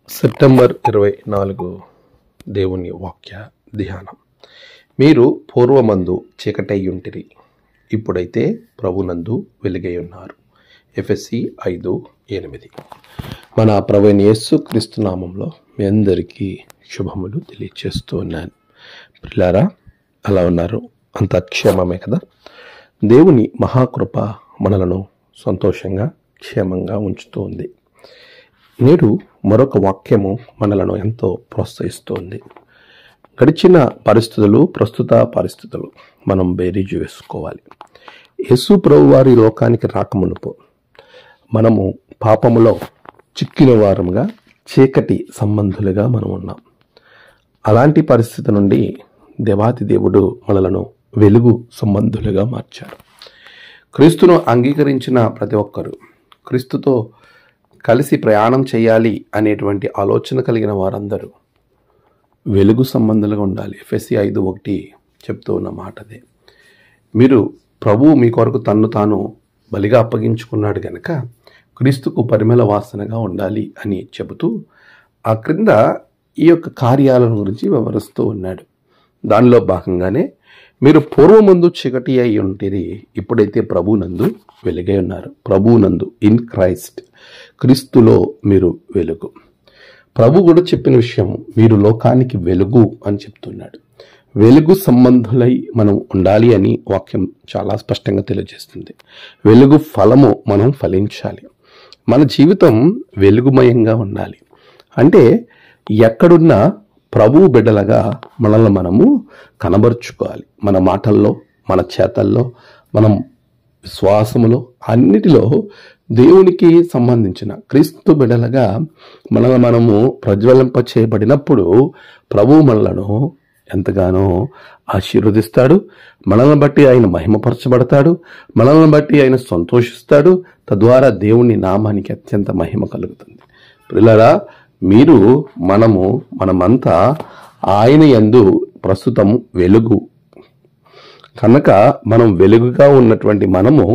September 24 దేవుని వాక్య ధ్యానం. మీరు పూర్వమందు చీకటయ్యుంటిరి, ఇప్పుడైతే ప్రభునందు వెలుగై ఉన్నారు. ఎఫెసీ 5:8. మన ప్రభువైన యేసుక్రీస్తు నామంలో మీ అందరికీ శుభములు తెలియచేస్తూ ఉన్నాను. పిల్లారా, అలా ఉన్నారు? అంత క్షేమమే కదా? దేవుని మహాకృప మనలను సంతోషంగా క్షేమంగా ఉంచుతూ ఉంది. నేడు మరొక వాక్యము మనలను ఎంతో ప్రోత్సహిస్తుంది. గడిచిన పరిస్థితులు, ప్రస్తుత పరిస్థితులు మనం బేరీజు వేసుకోవాలి. యేసు ప్రభు వారి లోకానికి రాకమునుపు మనము పాపములో చిక్కిన వారముగా, చీకటి సంబంధులుగా మనం ఉన్నాం. అలాంటి పరిస్థితి నుండి దేవాతి దేవుడు మనలను వెలుగు సంబంధులుగా మార్చారు. క్రీస్తును అంగీకరించిన ప్రతి ఒక్కరూ, క్రీస్తుతో కలిసి ప్రయాణం చేయాలి అనేటువంటి ఆలోచన కలిగిన వారందరూ వెలుగు సంబంధులుగా ఉండాలి. ఎఫెసీ 5:1 చెప్తూ ఉన్న మాట అదే. మీరు ప్రభువు మీ కొరకు తన్ను తాను బలిగా అప్పగించుకున్నాడు గనక క్రీస్తుకు పరిమళ వాసనగా ఉండాలి అని చెబుతూ ఆ క్రింద ఈ యొక్క కార్యాలను గురించి వివరిస్తూ ఉన్నాడు. దానిలో భాగంగానే మీరు పూర్వమందు చీకటి అయి ఉంటిరి, ఇప్పుడైతే ప్రభునందు వెలుగై ఉన్నారు. ప్రభునందు, ఇన్ క్రైస్ట్, క్రీస్తులో మీరు వెలుగు. ప్రభు కూడా చెప్పిన విషయం, మీరు లోకానికి వెలుగు అని చెప్తున్నాడు. వెలుగు సంబంధులై మనం ఉండాలి అని వాక్యం చాలా స్పష్టంగా తెలియజేస్తుంది. వెలుగు ఫలము మనం ఫలించాలి. మన జీవితం వెలుగుమయంగా ఉండాలి. అంటే ఎక్కడున్నా ప్రభు బిడ్డలుగా మనల్ని మనము కనబరుచుకోవాలి. మన మాటల్లో, మన చేతల్లో, మనం విశ్వాసములో, అన్నిటిలో దేవునికి సంబంధించిన క్రీస్తు బిడ్డలుగా మనల్ని మనము ప్రజ్వలింప చేయబడినప్పుడు ప్రభు మనలను ఎంతగానో ఆశీర్వదిస్తాడు. మనల్ని బట్టి ఆయన మహిమపరచబడతాడు. మనల్ని బట్టి ఆయన సంతోషిస్తాడు. తద్వారా దేవుని నామానికి అత్యంత మహిమ కలుగుతుంది. పిల్లరా, మీరు, మనమంతా ఆయన యందు ప్రస్తుతం వెలుగు కనుక మనం వెలుగుగా ఉన్నటువంటి మనము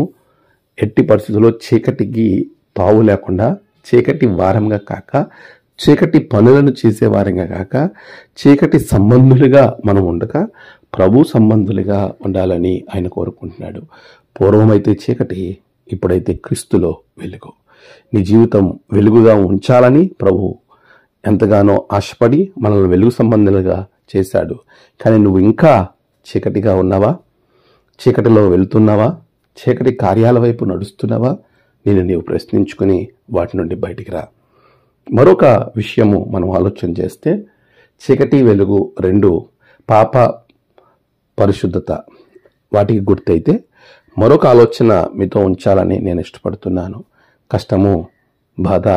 ఎట్టి పరిస్థితుల్లో చీకటికి తావు లేకుండా, చీకటి వారంగా కాక, చీకటి పనులను చేసేవారంగా కాక, చీకటి సంబంధులుగా మనం ఉండక ప్రభు సంబంధులుగా ఉండాలని ఆయన కోరుకుంటున్నాడు. పూర్వమైతే చీకటి, ఇప్పుడైతే క్రీస్తులో వెలుగు. నీ జీవితం వెలుగుగా ఉంచాలని ప్రభు ఎంతగానో ఆశపడి మనల్ని వెలుగు సంబంధులుగా చేశాడు. కానీ నువ్వు ఇంకా చీకటిగా ఉన్నావా? చీకటిలో వెళుతున్నావా? చీకటి కార్యాల వైపు నడుస్తున్నావా? నీవు ప్రశ్నించుకుని వాటి నుండి బయటికి రా. మరొక విషయము మనం ఆలోచన చేస్తే, చీకటి వెలుగు రెండు పాప పరిశుద్ధత వాటికి గుర్తయితే, మరొక ఆలోచన మీతో ఉంచాలని నేను ఇష్టపడుతున్నాను. కష్టము, బాధ,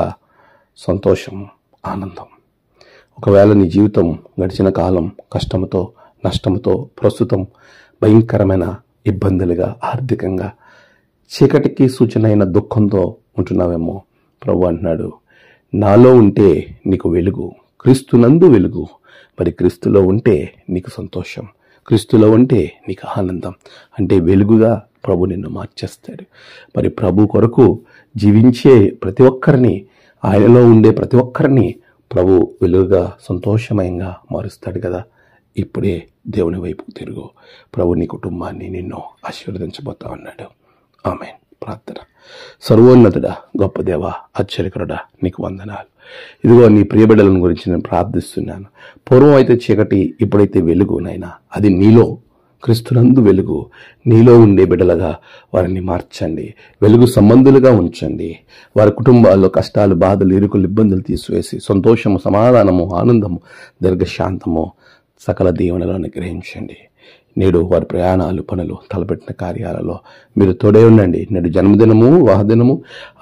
సంతోషము, ఆనందం. ఒకవేళ నీ జీవితం గడిచిన కాలం కష్టముతో, నష్టముతో, ప్రస్తుతం భయంకరమైన ఇబ్బందులుగా, ఆర్థికంగా, చీకటికి సూచన అయిన దుఃఖంతో ఉంటున్నావేమో, ప్రభు అంటున్నాడు, నాలో ఉంటే నీకు వెలుగు, క్రీస్తునందు వెలుగు. మరి క్రీస్తులో ఉంటే నీకు సంతోషం, క్రీస్తులో ఉంటే నీకు ఆనందం. అంటే వెలుగుగా ప్రభు నిన్ను మార్చేస్తాడు. మరి ప్రభు కొరకు జీవించే ప్రతి ఒక్కరిని, ఆయనలో ఉండే ప్రతి ఒక్కరిని ప్రభు వెలుగుగా, సంతోషమయంగా మారుస్తాడు కదా. ఇప్పుడే దేవుని వైపు తిరుగు. ప్రభు నీ కుటుంబాన్ని, నిన్ను ఆశీర్వదించబోతా ఉన్నాడు. ఆమేన్. ప్రార్థన. సర్వోన్నతుడా, గొప్ప దేవా, ఆశ్చర్యకరుడా, నీకు వందనాలు. ఇదిగో నీ ప్రియబిడ్డలను గురించి నేను ప్రార్థిస్తున్నాను. పూర్వం అయితే చీకటి, ఇప్పుడైతే వెలుగు. నైనా అది నీలో, క్రీస్తునందు వెలుగు. నీలో ఉండే బిడ్డలుగా వారిని మార్చండి. వెలుగు సంబంధులుగా ఉంచండి. వారి కుటుంబాల్లో కష్టాలు, బాధలు, ఇరుకులు, ఇబ్బందులు తీసివేసి సంతోషము, సమాధానము, ఆనందము, దీర్ఘశాంతము, సకల దీవెనలు అనుగ్రహించండి. నేడు వారి ప్రయాణాలు, పనులు, తలపెట్టిన కార్యాలలో మీరు తోడే ఉండండి. నేడు జన్మదినము, వాహదినము,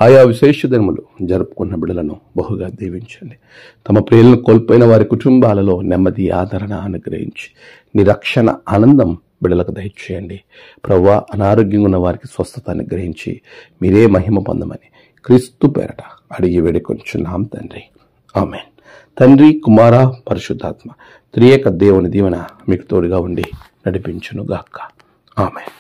ఆయా విశేష దినములు జరుపుకున్న బిడ్డలను బహుగా దీవించండి. తమ ప్రియులను కోల్పోయిన వారి కుటుంబాలలో నెమ్మది, ఆదరణ అనుగ్రహించి నీ రక్షణ ఆనందం బిడ్డలకు దయచేయండి. ప్రభువా, అనారోగ్యంగా ఉన్న వారికి స్వస్థత అనుగ్రహించి మీరే మహిమ పొందమని క్రీస్తు పేరట అడిగి వేడుకొంచున్నాం తండ్రి. ఆమేన్. తండ్రి, కుమార, పరిశుద్ధాత్మ త్రియేక దేవుని దీవెన మీకు తోడుగా ఉండి నడిపించును గాక. ఆమేన్.